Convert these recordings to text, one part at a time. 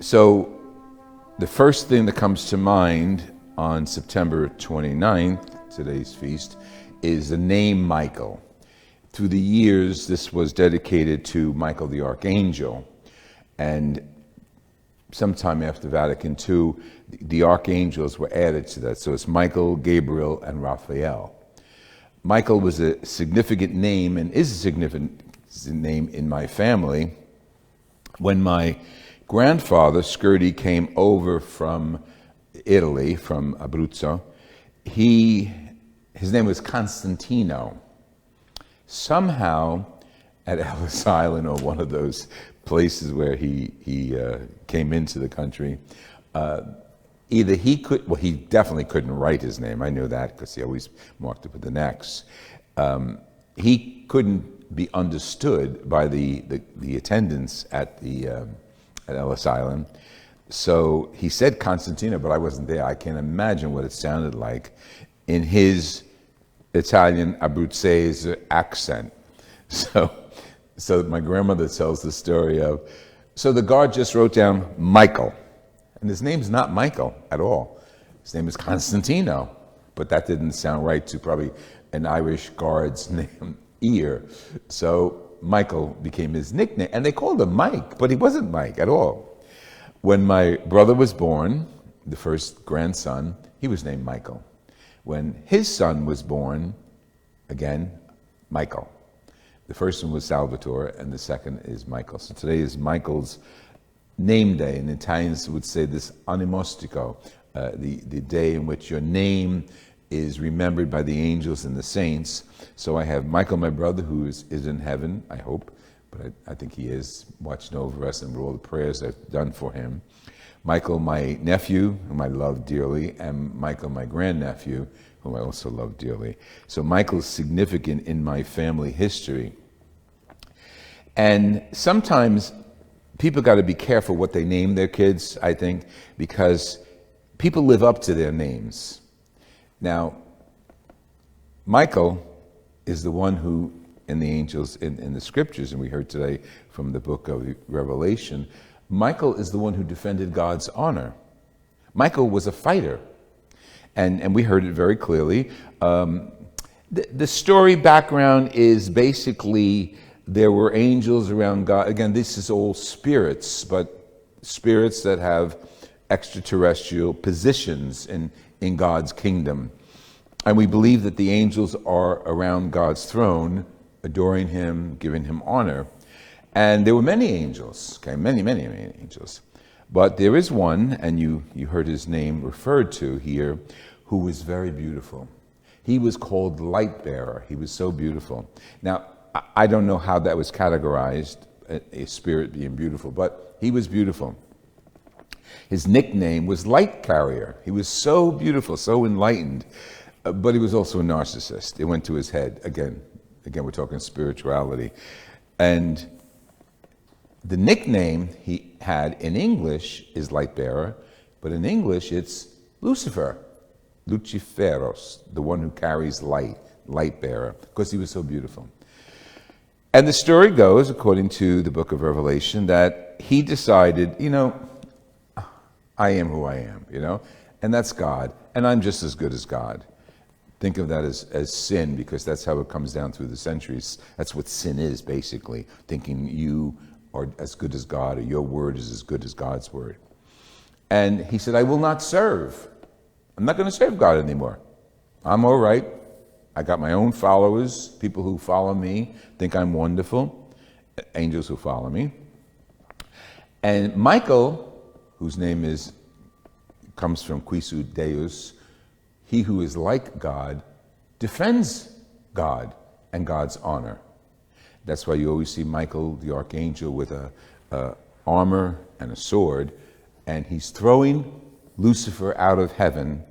So the first thing that comes to mind on September 29th, today's feast, is the name Michael. Through the years, this was dedicated to Michael the Archangel. And sometime after Vatican II, the archangels were added to that. So it's Michael, Gabriel, and Raphael. Michael was a significant name and is a significant name in my family. When my grandfather, SCURTI, came over from Italy, from Abruzzo, his name was Constantino. Somehow, at Ellis Island, or one of those places where he came into the country, either he could, well, he definitely couldn't write his name. I knew that because he always marked it with an X. He couldn't be understood by the attendants at Ellis Island. So he said Constantino, but I wasn't there. I can't imagine what it sounded like in his Italian Abruzzese accent. So my grandmother tells the story of, so the guard just wrote down Michael, and his name's not Michael at all. His name is Constantino, but that didn't sound right to probably an Irish guard's name ear. So Michael became his nickname, and they called him Mike, but he wasn't Mike at all. When my brother was born, the first grandson, he was named Michael. When his son was born, again, Michael. The first one was Salvatore, and the second is Michael. So today is Michael's name day, and Italians would say this animostico, the day in which your name is remembered by the angels and the saints. So I have Michael, my brother, who is in heaven, I hope, but I think he is, watching over us and for all the prayers I've done for him. Michael, my nephew, whom I love dearly, and Michael, my grandnephew, whom I also love dearly. So Michael's significant in my family history. And sometimes people got to be careful what they name their kids, I think, because people live up to their names. Now, Michael is the one who, in the angels, in the scriptures, and we heard today from the book of Revelation, Michael is the one who defended God's honor. Michael was a fighter, and we heard it very clearly. The story background is basically there were angels around God. Again, this is all spirits, but spirits that have extraterrestrial positions in God's kingdom. And we believe that the angels are around God's throne, adoring him, giving him honor. And there were many angels, okay, many angels. But there is one, and you heard his name referred to here, who was very beautiful. He was called Light Bearer. He was so beautiful. Now, I don't know how that was categorized, a spirit being beautiful, but he was beautiful. His nickname was Light Carrier. He was so beautiful, so enlightened, but he was also a narcissist. It went to his head. Again, we're talking spirituality. And the nickname he had in English is Light Bearer, but in English it's Lucifer, Luciferos, the one who carries light, Light Bearer, because he was so beautiful. And the story goes, according to the book of Revelation, that he decided, I am who I am, and that's God, and I'm just as good as God. Think of that as sin, because that's how it comes down through the centuries. That's what sin is, basically, thinking you are as good as God, or your word is as good as God's word. And he said, I will not serve. I'm not going to serve God anymore. I'm all right. I got my own followers, people who follow me, think I'm wonderful, angels who follow me. And Michael, whose name comes from Quisu Deus, he who is like God, defends God and God's honor. That's why you always see Michael, the archangel, with a armor and a sword, and he's throwing Lucifer out of heaven.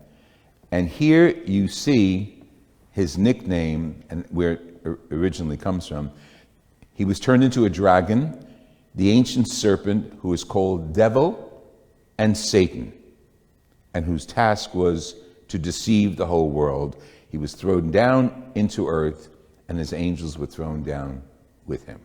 And here you see his nickname, and where it originally comes from. He was turned into a dragon, the ancient serpent who is called Devil and Satan, and whose task was to deceive the whole world. He was thrown down into earth, and his angels were thrown down with him.